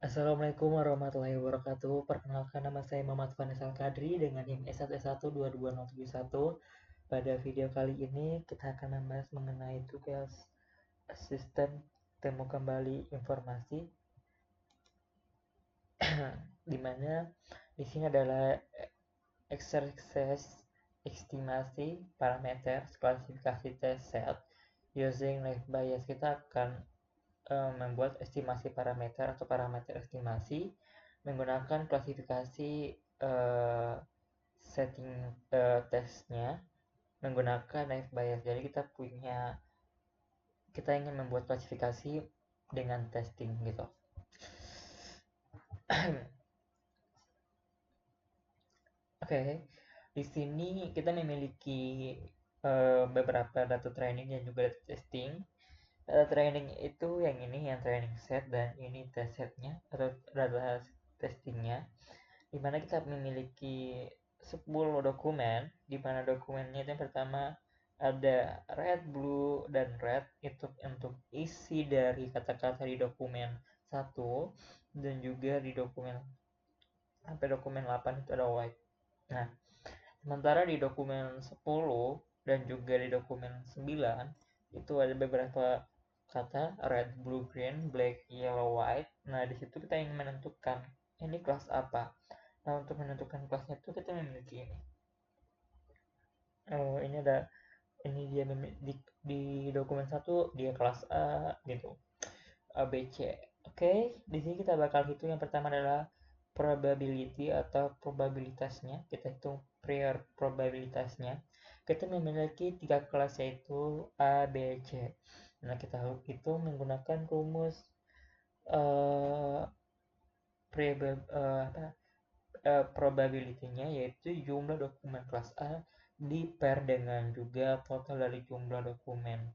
Assalamualaikum warahmatullahi wabarakatuh. Perkenalkan, nama saya Muhammad Fanisal Kadri dengan NIM S1S12271. Pada video kali ini kita akan membahas mengenai tugas asisten temu kembali informasi, di mana di sini adalah exercise estimasi parameter klasifikasi test set using left bias. Kita akan membuat estimasi parameter atau parameter estimasi menggunakan klasifikasi setting tesnya menggunakan left bias. Jadi kita ingin membuat klasifikasi dengan testing gitu. Oke, di sini kita memiliki beberapa data training dan juga data testing. Data training itu yang ini, yang training set, dan ini test setnya atau data testingnya, di mana kita memiliki 10 dokumen, di mana dokumennya itu yang pertama ada red, blue, dan red itu untuk isi dari kata-kata di dokumen 1, dan juga di dokumen sampai dokumen 8 itu ada white. Nah, sementara di dokumen 10 dan juga di dokumen 9 itu ada beberapa kata red, blue, green, black, yellow, white. Nah, di situ kita ingin menentukan ini kelas apa. Nah, untuk menentukan kelasnya itu kita memiliki ini. Ini ada ini dia di dokumen 1 dia kelas A gitu. A, B, C. Oke, di sini kita bakal hitung yang pertama adalah probability atau probabilitasnya. Kita hitung prior probabilitasnya. Kita memiliki 3 kelas yaitu A, B, C. Nah, kita hitung menggunakan rumus uh, probability-nya, yaitu jumlah dokumen kelas A di-pair dengan juga total dari jumlah dokumen.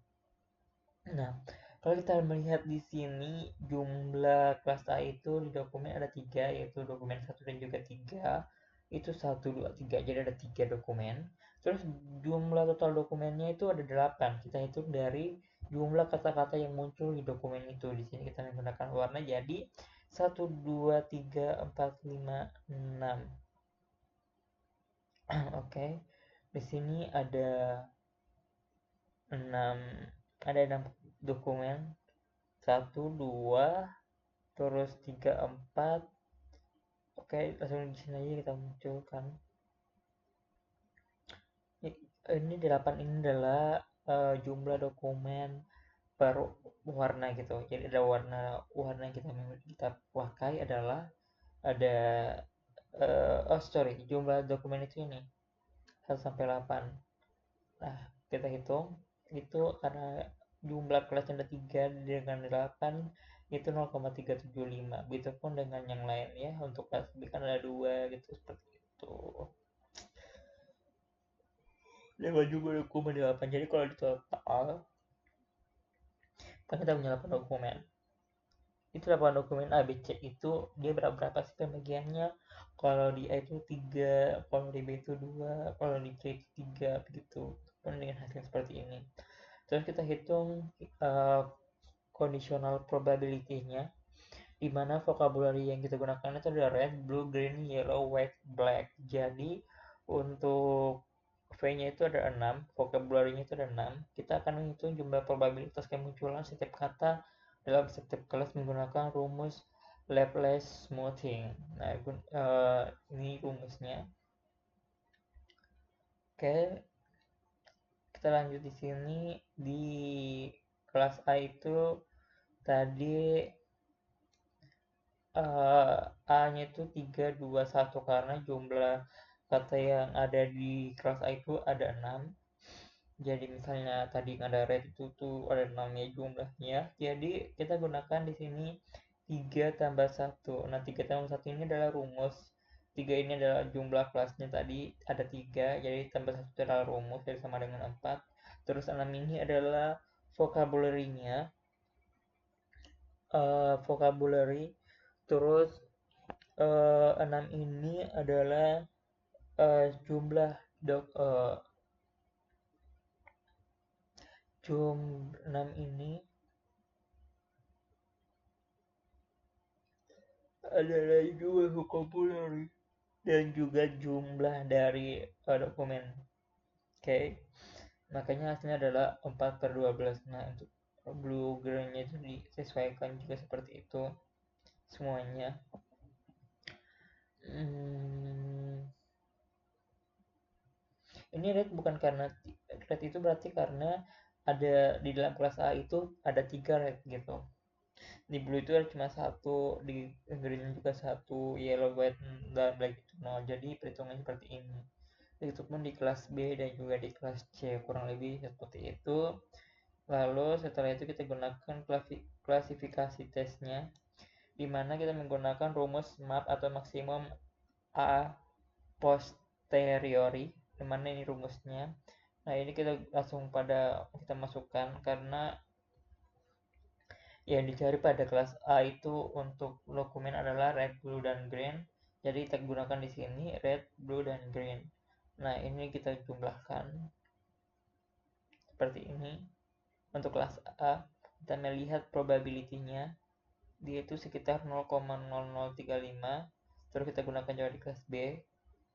Nah, kalau kita melihat di sini jumlah kelas A itu di dokumen ada 3, yaitu dokumen 1 dan juga 3. Itu 1, 2, 3. Jadi ada 3 dokumen. Terus jumlah total dokumennya itu ada 8. Kita hitung dari jumlah kata-kata yang muncul di dokumen itu. Di sini kita menggunakan warna, jadi 1, 2, 3, 4, 5, 6. Oke. Di sini ada 6 dokumen. 1, 2, terus 3, 4. Oke, langsung di sini aja kita munculkan. Ini 8 ini adalah jumlah dokumen per warna gitu. Jadi ada warna yang kita pakai adalah ada jumlah dokumen itu ini 1 sampai 8. Nah, kita hitung itu karena jumlah kelasnya ada 3 dengan 8 itu 0,375. Begitupun dengan yang lain ya, untuk kelas B kan ada 2 gitu, seperti itu. Dia juga dokumen 8. Jadi kalau di total kan kita punya 8 dokumen. Itu 8 dokumen A, B, C itu dia berapa sih pembagiannya? Kalau di A itu 3, kalau di B itu 2, kalau di C itu 3, begitu. Dengan hasil seperti ini. Terus kita hitung conditional probability-nya, di mana vocabulary yang kita gunakan itu adalah red, blue, green, yellow, white, black. Jadi untuk V-nya itu ada 6, vocabulary-nya itu ada 6. Kita akan menghitung jumlah probabilitas kemunculan setiap kata dalam setiap kelas menggunakan rumus Laplace smoothing. Nah, ini rumusnya. Oke, kita lanjut di sini. Di kelas A itu tadi A-nya itu 3, 2, 1 karena jumlah kata yang ada di kelas A itu ada 6. Jadi misalnya tadi ada red itu tuh ada 6 ya jumlahnya. Jadi kita gunakan di sini 3 tambah 1. Nah, 3 tambah 1 ini adalah rumus. 3 ini adalah jumlah kelasnya tadi ada 3, jadi tambah 1 adalah rumus, jadi sama dengan 4. Terus 6 ini adalah vocabulary-nya. Vocabulary. Terus 6 ini adalah jumlah dok 6 ini ada lagi juga vocabulary dan juga jumlah dari dokumen. Oke, makanya hasilnya adalah 4/12. Nah, untuk blue green-nya itu disesuaikan juga seperti itu semuanya. Hmm, ini red itu berarti karena ada di dalam kelas A itu ada 3 red gitu. Di blue itu ada cuma satu, di green juga satu, yellow, white, dan black itu nol. Jadi perhitungannya seperti ini. Begitupun di kelas B dan juga di kelas C, kurang lebih seperti itu. Lalu setelah itu kita gunakan klasifikasi tesnya, di mana kita menggunakan rumus MAP atau maksimum A posteriori, di mana ini rumusnya. Nah, ini kita langsung kita masukkan karena yang dicari pada kelas A itu untuk dokumen adalah red, blue, dan green. Jadi kita gunakan di sini red, blue, dan green. Nah, ini kita jumlahkan seperti ini. Untuk kelas A, kita melihat probability-nya, dia itu sekitar 0,0035. Terus kita gunakan juga di kelas B.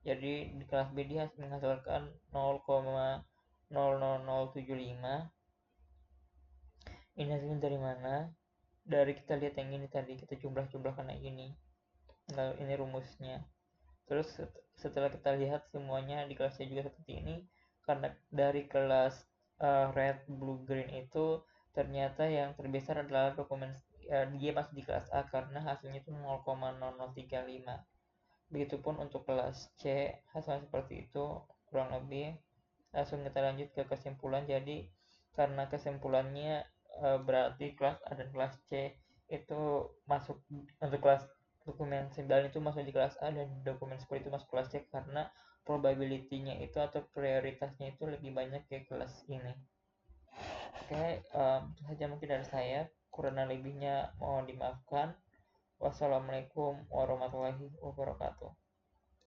Jadi di kelas B dia menghasilkan 0,00075. Ini hasilnya dari mana? Dari kita lihat yang ini tadi, kita jumlah-jumlahkan yang ini. Lalu ini rumusnya. Terus setelah kita lihat semuanya di kelas C juga seperti ini, karena dari kelas red, blue, green itu ternyata yang terbesar adalah dokumen dia masih di kelas A karena hasilnya itu 0,0035. Begitupun untuk kelas C hasilnya seperti itu kurang lebih. Langsung kita lanjut ke kesimpulan. Jadi karena kesimpulannya berarti kelas A dan kelas C itu masuk untuk kelas dokumen 9 itu masuk di kelas A dan dokumen 10 itu masuk kelas C karena probability-nya itu atau prioritasnya itu lebih banyak ke kelas ini. Oke, itu saja mungkin dari saya. Kurang lebihnya mohon dimaafkan. Wassalamualaikum warahmatullahi wabarakatuh.